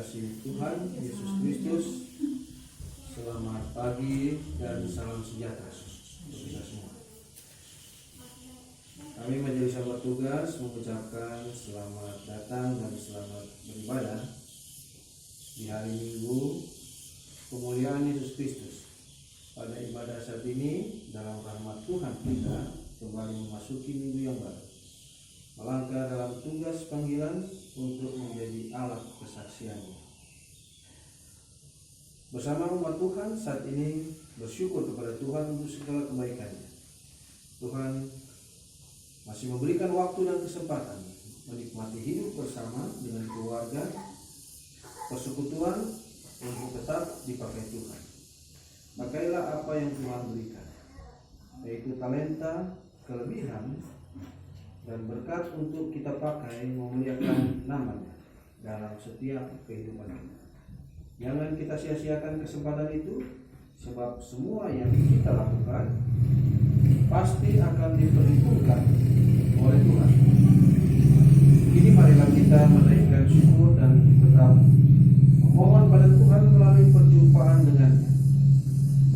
kasih Tuhan Yesus Kristus, selamat pagi dan salam sejahtera untuk kita semua. Kami Majelis Sahabat Tugas mengucapkan selamat datang dan selamat beribadah di hari Minggu kemuliaan Yesus Kristus. Pada ibadah saat ini, dalam rahmat Tuhan kita kembali memasuki minggu yang baru, melangkah dalam tugas panggilan untuk menjadi alat kesaksiannya. Bersama umat Tuhan saat ini bersyukur kepada Tuhan untuk segala kebaikannya. Tuhan masih memberikan waktu dan kesempatan menikmati hidup bersama dengan keluarga, persekutuan untuk tetap dipakai Tuhan. Pakailah apa yang Tuhan berikan, yaitu talenta, kelebihan, dan berkat untuk kita pakai memuliakan namanya dalam setiap kehidupan kita. Jangan kita sia-siakan kesempatan itu, sebab semua yang kita lakukan pasti akan diperhitungkan oleh Tuhan. Kini marilah kita menaikkan syukur dan tetap memohon pada Tuhan melalui perjumpaan dengannya.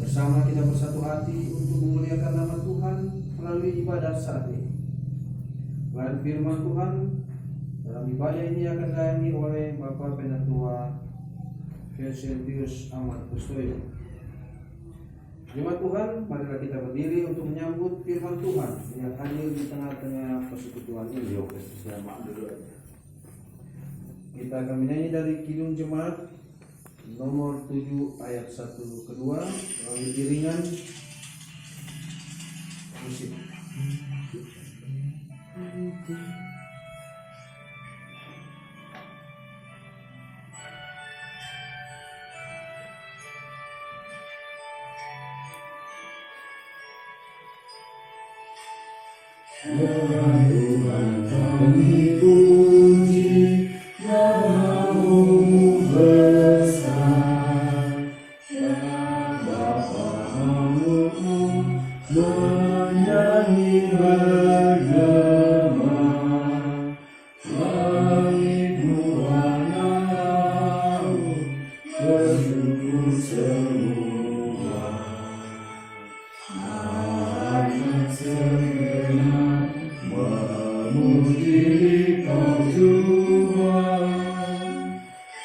Bersama kita bersatu hati untuk memuliakan nama Tuhan melalui ibadah saat ini. Dan firman Tuhan dalam ibadah ini akan dilayani oleh Bapak Penatua Vincentius Ahmad Kustoyo. Jemaat Tuhan, marilah kita berdiri untuk menyambut firman Tuhan yang hadir di tengah-tengah persekutuan ini. Kita akan menyanyi dari Kidung Jemaat nomor 7 ayat 1 kedua melalui iringan musik. Tuhan kami puji, namamu besar, Bapa-Mu menyanyi bergema, langit-Mu warna-Mu bersyukur semua, anak segenap memuji Kau Tuhan,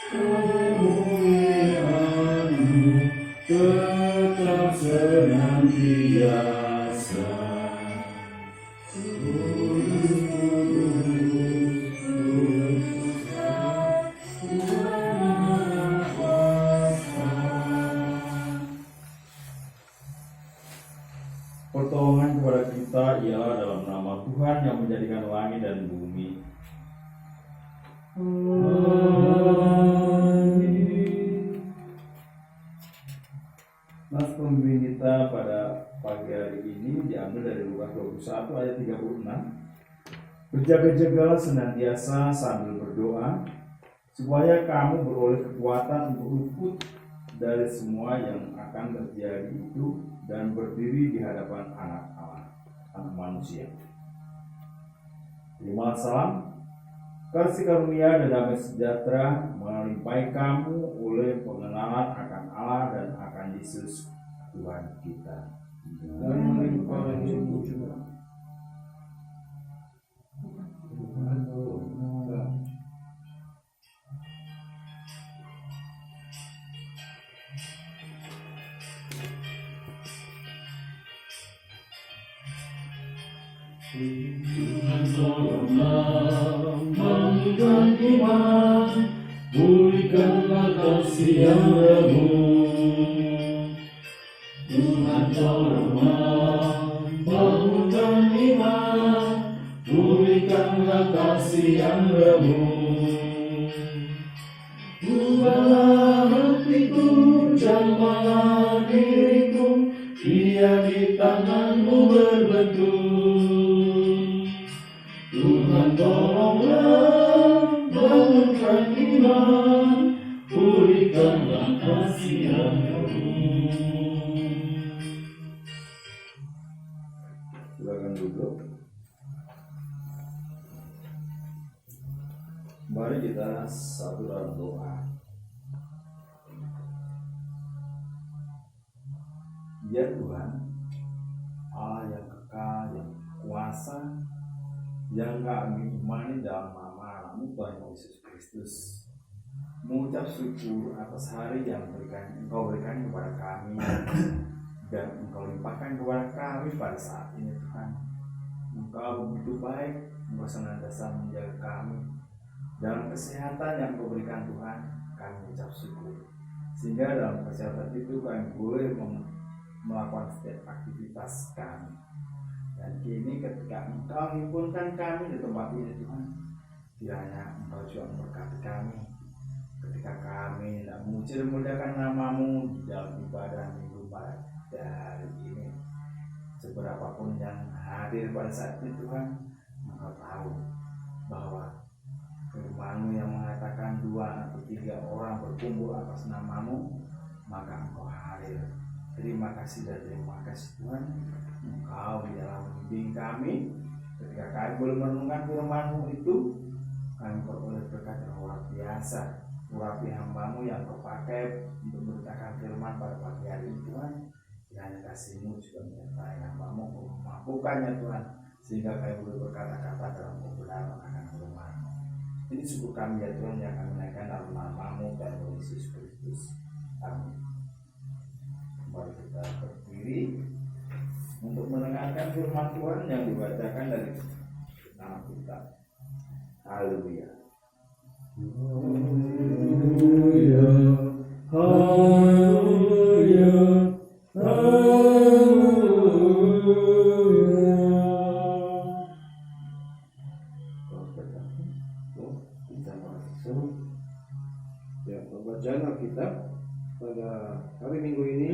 kemuliaan-Mu tetap senantiasa. Kudus, kudus, kudus, Tuhan Maha Kuasa. Pertolongan kepada kita ialah dalam nama Tuhan yang menjadikan langit dan bumi. Amin. Nas pembimbing kita pada pagi hari ini diambil dari Lukas 21 ayat 36. Berjaga-jagalah senantiasa sambil berdoa, supaya kamu beroleh kekuatan untuk luput dari semua yang akan terjadi itu dan berdiri di hadapan anak Allah, anak manusia. Terima salam, kasih karunia dan damai sejahtera melimpahi kamu oleh pengenalan akan Allah dan akan Yesus Tuhan kita. Dan melimpahi itu juga. Tuhan tolonglah bangunkan iman, pulihkanlah kasih yang remuk. Tuhan tolonglah bangunkan iman, pulihkanlah kasih yang remuk. Ubahlah hatiku, jamahlah diriku, ia di tangan-Mu berbentuk. Tuhan tolonglah bangunkan iman, pulihkanlah kasih yang remuk. Silakan duduk. Mari kita satu dalam doa. Ya Tuhan, Allah yang kekal, yang kuasa, yang kami imani dalam nama Anakmu Tuhan Yesus Kristus, mengucap syukur atas hari yang Engkau berikan kepada kami dan Engkau limpahkan kepada kami pada saat ini Tuhan. Engkau begitu baik, Engkau senantiasa menjaga kami dalam kesehatan yang Engkau berikan Tuhan. Kami mengucap syukur, sehingga dalam kesehatan itu kami boleh melakukan setiap aktivitas kami. Dan kini ketika Engkau himpunkan kami di tempat ini Tuhan, kiranya Engkau juga memberkati kami ketika kami hendak memuji dan memuliakan nama-Mu di dalam ibadah minggu pada hari ini. Seberapapun yang hadir pada saat itu Tuhan, Engkau tahu bahwa firman-Mu yang mengatakan 2 atau 3 orang berkumpul atas nama-Mu, maka Engkau hadir. Terima kasih dan terima kasih Tuhan, Engkau di dalam membimbing kami ketika kami boleh merenungkan firman-Mu itu. Kami beroleh berkat yang luar biasa. Urapi hamba-Mu yang Kau pakai untuk memberitakan firman pada pagi hari ini Tuhan. Kiranya kasih-Mu juga menyertai hamba-Mu memampukannya Tuhan, sehingga kami boleh berkata-kata dalam kebenaran akan firman-Mu. Ini syukur kami ya Tuhan yang kami naikkan dalam nama-Mu dan Yesus Kristus. Amin. Mari kita berdiri untuk mendengarkan firman Tuhan yang dibacakan dari nama kita. Haleluya. Haleluya. Haleluya. Ya, pembacaan Alkitab pada hari Minggu ini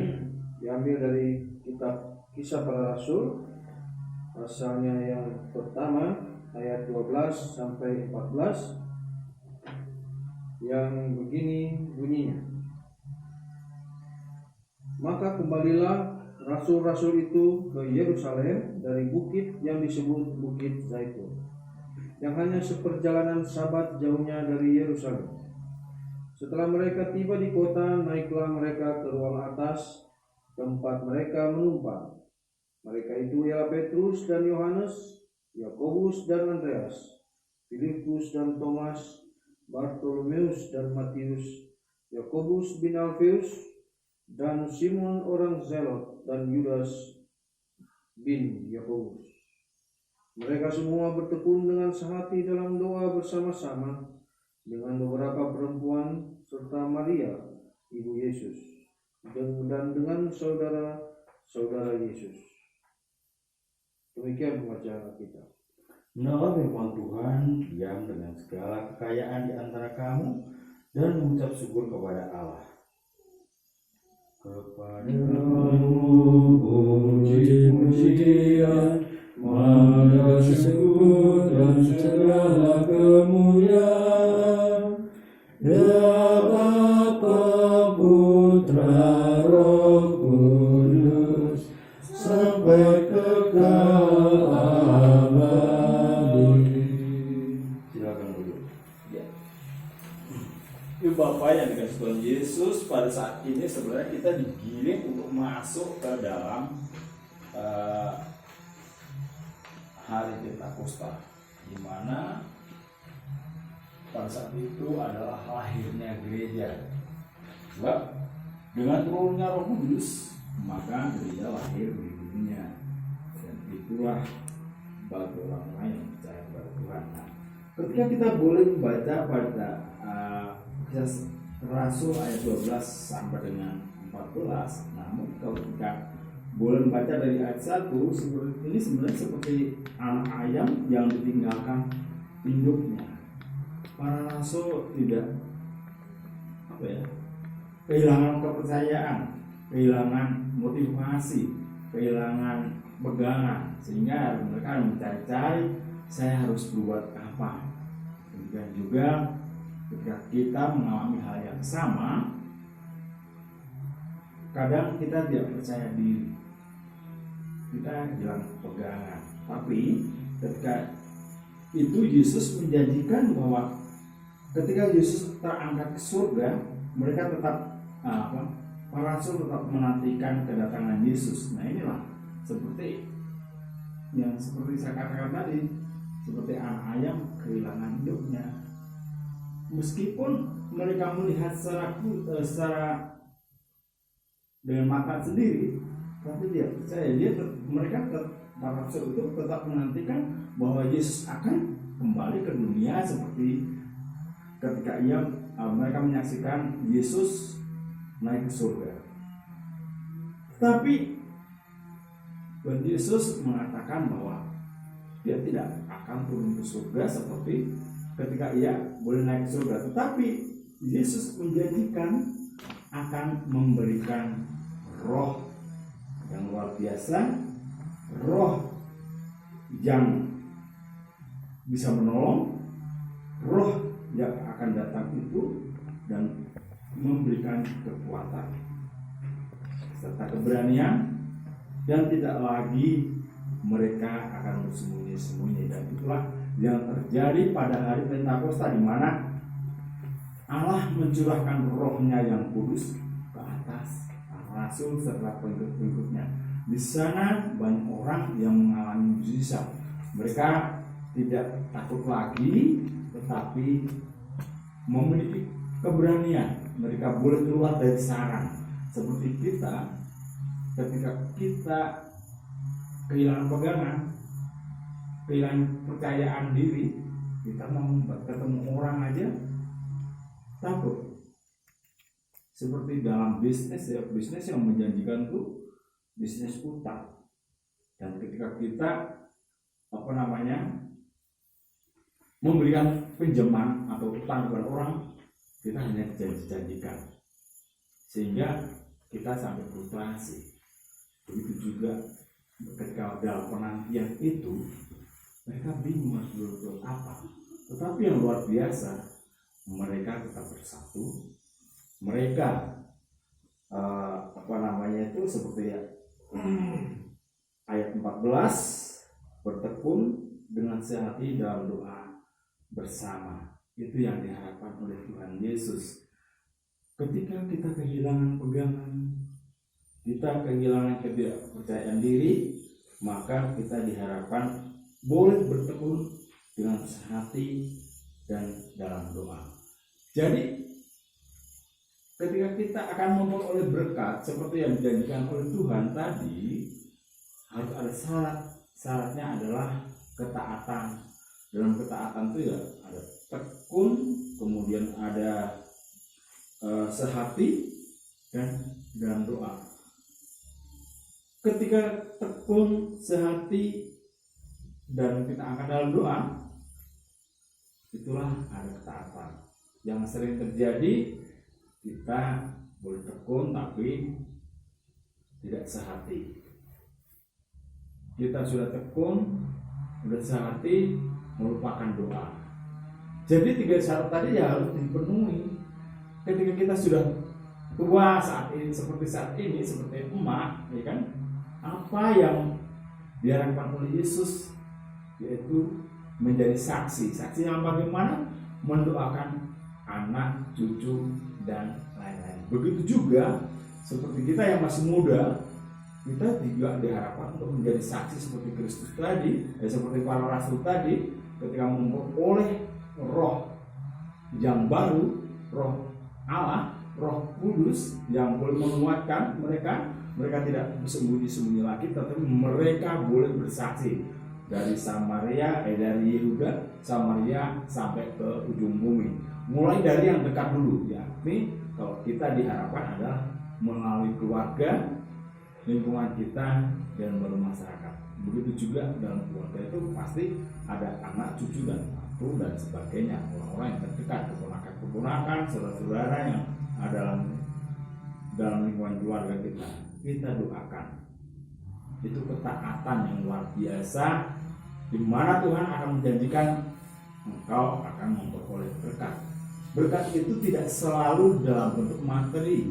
diambil dari kitab Kisah Para Rasul, pasalnya yang pertama ayat 12 sampai 14, yang begini bunyinya. Maka kembalilah rasul-rasul itu ke Yerusalem dari bukit yang disebut Bukit Zaitun, yang hanya seperjalanan Sabat jauhnya dari Yerusalem. Setelah mereka tiba di kota, naiklah mereka ke ruang atas, tempat mereka menumpang. Mereka itu ialah Petrus dan Yohanes, Yakobus dan Andreas, Filipus dan Thomas, Bartolomeus dan Matius, Yakobus bin Alfeus, dan Simon orang Zelot, dan Yudas bin Yakobus. Mereka semua bertekun dengan sehati dalam doa bersama-sama dengan beberapa perempuan serta Maria, ibu Yesus, dan dengan saudara-saudara Yesus. Demikian pembacaan kita. Mendengar firman Tuhan, diam dengan segala kekayaan di antara kamu dan mengucap syukur kepada Allah. Kepadamu puji-pujian, maha syukur dan segala kemuliaan, ya Bapa, Putra, Roh Kudus, sampai kekal abadi. Silakan dulu. Ya. Ibu Bapak yang dikasih Tuhan Yesus, pada saat ini sebenarnya kita digiring untuk masuk ke dalam hari Pentakosta, di mana pada saat itu adalah lahirnya gereja. Sebab dengan turunnya Roh Kudus, maka gereja lahir di dunia, dan itulah bagi orang lain yang percaya kepada Tuhan. Nah, ketika kita boleh membaca pada Kisah Rasul ayat 12 sampai dengan 14, namun kalau kita boleh membaca dari ayat 1, seperti ini sebenarnya seperti anak ayam yang ditinggalkan induknya. Para rasul tidak kehilangan kepercayaan, kehilangan motivasi, kehilangan pegangan, sehingga mereka mencari-cari saya harus berbuat apa. Dan juga ketika kita mengalami hal yang sama, kadang kita tidak percaya diri, kita hilang pegangan. Tapi ketika itu Yesus menjanjikan bahwa ketika Yesus terangkat ke surga, mereka tetap para rasul tetap menantikan kedatangan Yesus. Nah inilah seperti yang seperti saya katakan tadi, seperti anak ayam kehilangan hidupnya. Meskipun mereka melihat secara dengan mata sendiri, tapi dia percaya, para rasul itu tetap menantikan bahwa Yesus akan kembali ke dunia, seperti ketika mereka menyaksikan Yesus naik ke surga. Tapi Tuhan Yesus mengatakan bahwa dia tidak akan turun ke surga seperti ketika ia boleh naik ke surga. Tetapi Yesus menjanjikan akan memberikan roh yang luar biasa, roh yang bisa menolong, roh yang akan datang itu dan memberikan kekuatan serta keberanian, dan tidak lagi mereka akan bersembunyi-sembunyi. Dan itulah yang terjadi pada hari Pentakosta, di mana Allah mencurahkan rohnya yang kudus ke atas rasul serta pengikut-pengikutnya. Di sana banyak orang yang mengalami mukjizat. Mereka tidak takut lagi, tetapi memiliki keberanian. Mereka boleh keluar dari sarang. Seperti kita, ketika kita kehilangan pegangan, kehilangan kepercayaan diri, kita mau ketemu orang aja takut. Seperti dalam bisnis yang menjanjikan itu bisnis utang. Dan ketika kita memberikan pinjaman atau utang kepada orang, kita hanya janjikan, sehingga kita sampai frustrasi. Begitu juga ketika dalam penantian itu, mereka bingung harus berbuat apa. Tetapi yang luar biasa, mereka tetap bersatu. Mereka seperti ayat 14, bertekun dengan sehati dalam doa bersama. Itu yang diharapkan oleh Tuhan Yesus. Ketika kita kehilangan pegangan, kita kehilangan kepercayaan diri, maka kita diharapkan boleh bertekun dengan sehati dan dalam doa. Jadi ketika kita akan memperoleh berkat seperti yang dijanjikan oleh Tuhan tadi, harus ada syarat. Syaratnya adalah ketaatan. Dalam ketaatan itu ya ada tekun, kemudian ada sehati, dan dalam doa. Ketika tekun, sehati, dan kita angkat dalam doa, itulah ada ketaatan. Yang sering terjadi, kita boleh tekun tapi tidak sehati. Kita sudah tekun, sudah sehati, melupakan doa. Jadi 3 syarat tadi ya harus dipenuhi. Ketika kita sudah tua saat ini, seperti emak, ya kan? Apa yang diharapkan oleh Yesus, yaitu menjadi saksi. Saksi yang bagaimana? Mendoakan anak, cucu, dan lain-lain. Begitu juga seperti kita yang masih muda, kita juga diharapkan untuk menjadi saksi seperti Kristus tadi, seperti para rasul tadi, ketika memperoleh roh yang baru, roh Allah, roh kudus yang boleh menguatkan mereka tidak bersembunyi-sembunyi lagi, tetapi mereka boleh bersaksi dari dari Yehuda, Samaria sampai ke ujung bumi. Mulai dari yang dekat dulu, yakni kalau kita diharapkan adalah melalui keluarga, lingkungan kita, dan baru masyarakat. Begitu juga dalam keluarga itu pasti ada anak, cucu, dan mantu dan sebagainya, orang-orang yang terdekat, keponakan, saudara-saudara yang ada dalam lingkungan keluarga kita. Kita doakan. Itu ketaatan yang luar biasa, di mana Tuhan akan menjanjikan engkau akan memperoleh berkat. Berkat itu tidak selalu dalam bentuk materi.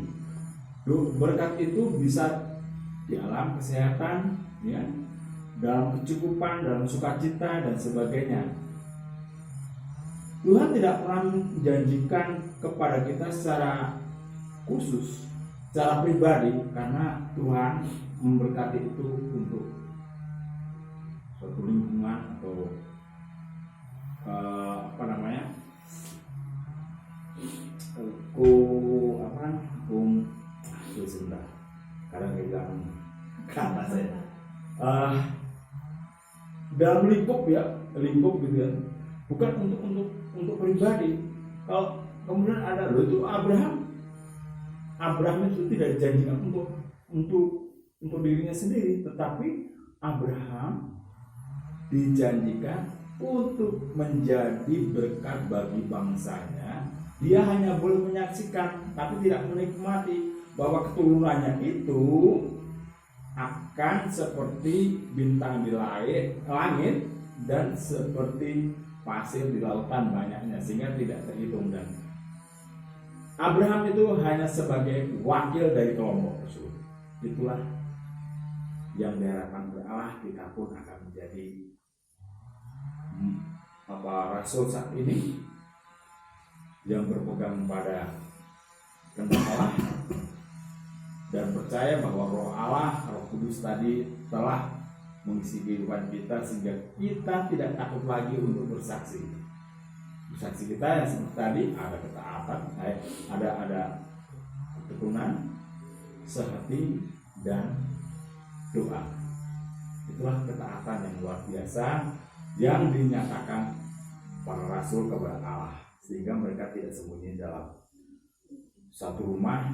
Berkat itu bisa di alam kesehatan, ya, dalam kecukupan, dalam sukacita, dan sebagainya. Tuhan tidak pernah menjanjikan kepada kita secara khusus secara pribadi, karena Tuhan memberkati itu untuk suatu lingkungan atau sebentar, kadang bilang kata saya dalam lingkup gitu ya, bukan untuk pribadi. Kalau kemudian ada loh, itu Abraham itu tidak dijanjikan untuk dirinya sendiri, tetapi Abraham dijanjikan untuk menjadi berkat bagi bangsanya. Dia hanya boleh menyaksikan, tapi tidak menikmati bahwa keturunannya itu akan seperti bintang di langit dan seperti pasir di lautan banyaknya, sehingga tidak terhitung. Dan Abraham itu hanya sebagai wakil dari kelompok tersebut. Itulah yang diharapkan oleh Allah, kita pun akan menjadi rasul saat ini yang berpegang pada kehendak Allah dan percaya bahwa Roh Allah, Roh Kudus tadi telah mengisi kehidupan kita, sehingga kita tidak takut lagi untuk bersaksi. Bersaksi kita yang seperti tadi, ada ketaatan, ada ketekunan, sehati, dan doa. Itulah ketaatan yang luar biasa yang dinyatakan para rasul kepada Allah, sehingga mereka tidak sembunyi dalam satu rumah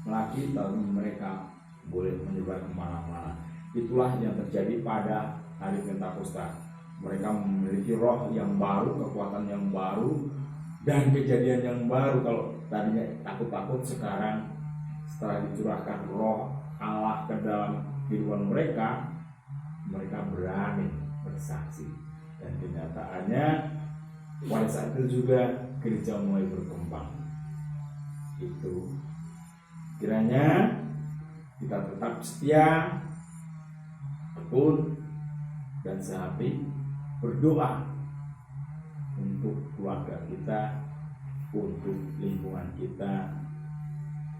lagi, tapi mereka boleh menyebar kemana-mana. Itulah yang terjadi pada hari Pentakosta. Mereka memiliki roh yang baru, kekuatan yang baru, dan kejadian yang baru. Kalau tadinya takut-takut, sekarang setelah dicurahkan roh Allah ke dalam kehidupan mereka, mereka berani bersaksi. Dan kenyataannya pada saat itu juga gereja mulai berkembang. Itu kiranya kita tetap setia, tekun, dan sehati berdoa untuk keluarga kita, untuk lingkungan kita,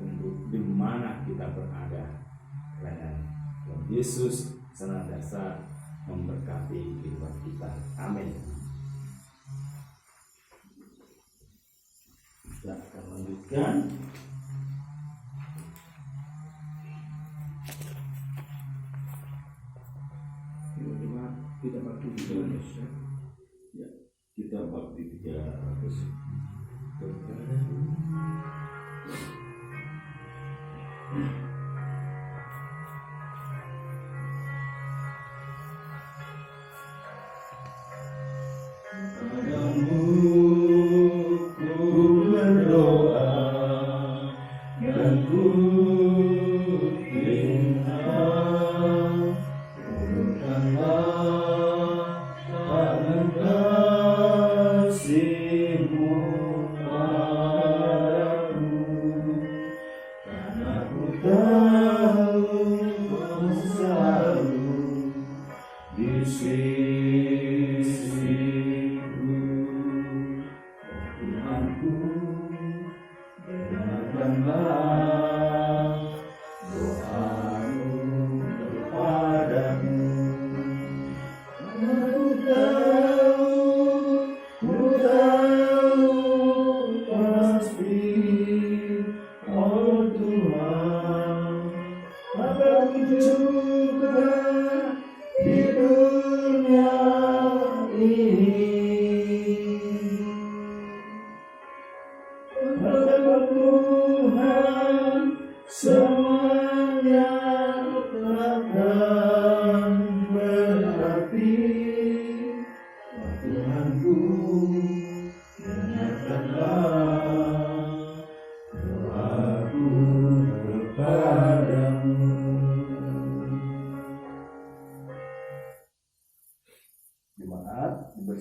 untuk di mana kita berada. Kiranya Tuhan Yesus senantiasa memberkati kehidupan kita. Amin. Kita akan lanjutkan. Kita bakti 300 ya. Kita bakti 300.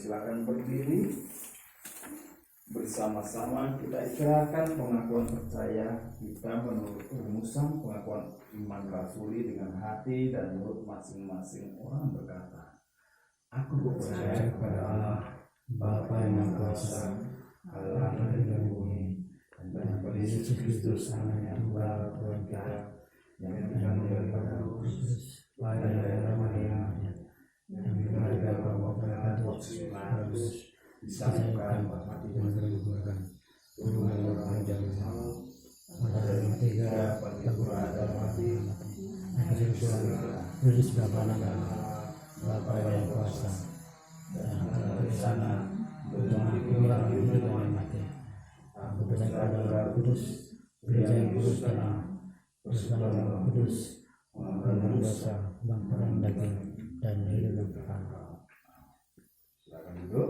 Silakan berdiri bersama-sama, kita ikrarkan pengakuan percaya kita menurut rumusan pengakuan iman rasuli dengan hati dan mulut masing-masing orang berkata, aku percaya kepada Allah Bapa yang Maha Kuasa, Allah dari bumi, dan kepada Yesus Kristus Anak yang Allah Tuhan kita yang yang daripada Kudus, layar Maria, yang daripada Kudus, disatukan mati menggugurkan, orang yang salah, ada tiga penggugur dalam mati, yang kesusuan, di sebelah kanan Bapa yang kuasa, dan ada di sana untuk orang hidup dan mati. Aku percaya pada Kudus, gereja yang kudus dan bersama kudus, mengampuni dosa, bangkitan daging, dan hidup yang kekal. Silakan duduk.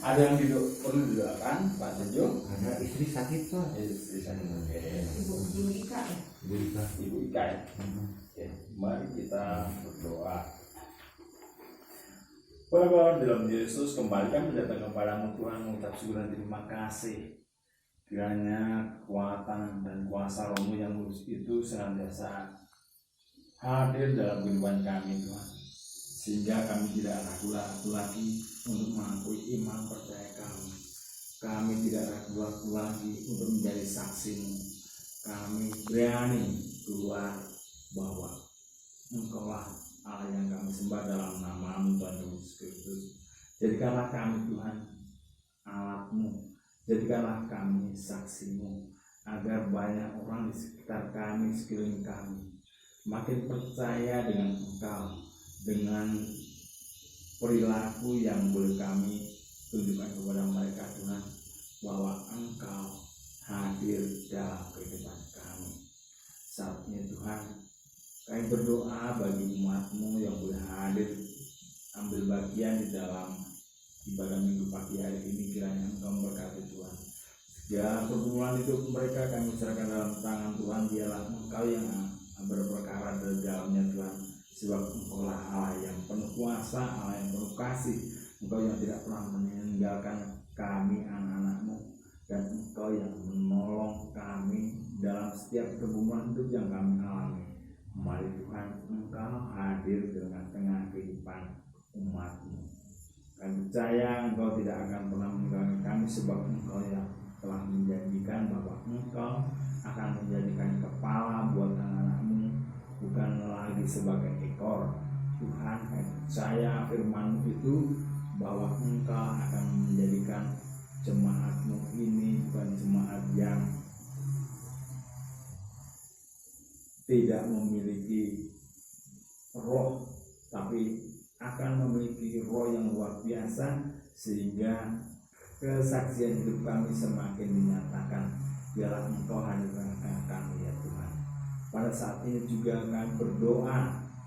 Ada yang perlu didoakan, Pak Tejo? Ada istri sakit Pak. Istri sakit. Ibu Ika ya? Ibu Ika ya? Oke, mari kita berdoa. Bapa dalam Yesus, kembali kami datang kepadamu Tuhan, mengucap syukur dan terima kasih. Kiranya kekuatan dan kuasa Roh-Mu yang kudus itu senantiasa hadir dalam kehidupan kami Tuhan, sehingga kami tidak ragu-ragu lagi untuk mengakui iman percaya kami. Kami tidak ragu-ragu lagi untuk menjadi saksi-Mu. Kami berani keluar bahwa Engkaulah Allah yang kami sembah dalam nama-Mu Tuhan Yesus Kristus. Jadikanlah kami Tuhan alat-Mu, jadikanlah kami saksi-Mu, agar banyak orang di sekitar kami, sekeliling kami makin percaya dengan Engkau, dengan perilaku yang boleh kami tunjukkan kepada mereka Tuhan, bahwa Engkau hadir dalam kehidupan kami. Saat ini Tuhan, kami berdoa bagi umat-Mu yang boleh hadir ambil bagian di dalam ibadah minggu pagi hari ini. Kiranya Engkau memberkati Tuhan. Segala pergumulan hidup mereka kami serahkan dalam tangan Tuhan. Dialah Engkau yang berperkara di dalamnya Tuhan, sebab Engkaulah Allah yang penuh kuasa, Allah yang penuh kasih. Engkau yang tidak pernah meninggalkan kami anak-anak-Mu, dan Engkau yang menolong kami dalam setiap pergumulan hidup yang kami alami. Mari Tuhan, Engkau hadir di tengah-tengah kehidupan umat-Mu. Kami percaya Engkau tidak akan pernah meninggalkan kami, sebab Engkau yang telah menjanjikan bahwa Engkau akan menjadikan kepala buat anak-anak-Mu, bukan lagi sebagai ekor. Tuhan, kami percaya firman-Mu itu bahwa Engkau akan menjadikan jemaat-Mu ini bukan jemaat yang tidak memiliki roh, tapi akan memiliki roh yang luar biasa, sehingga kesaksian hidup kami semakin dinyatakan. Biarlah Engkau hadir di tengah kami ya Tuhan. Pada saat ini juga kami berdoa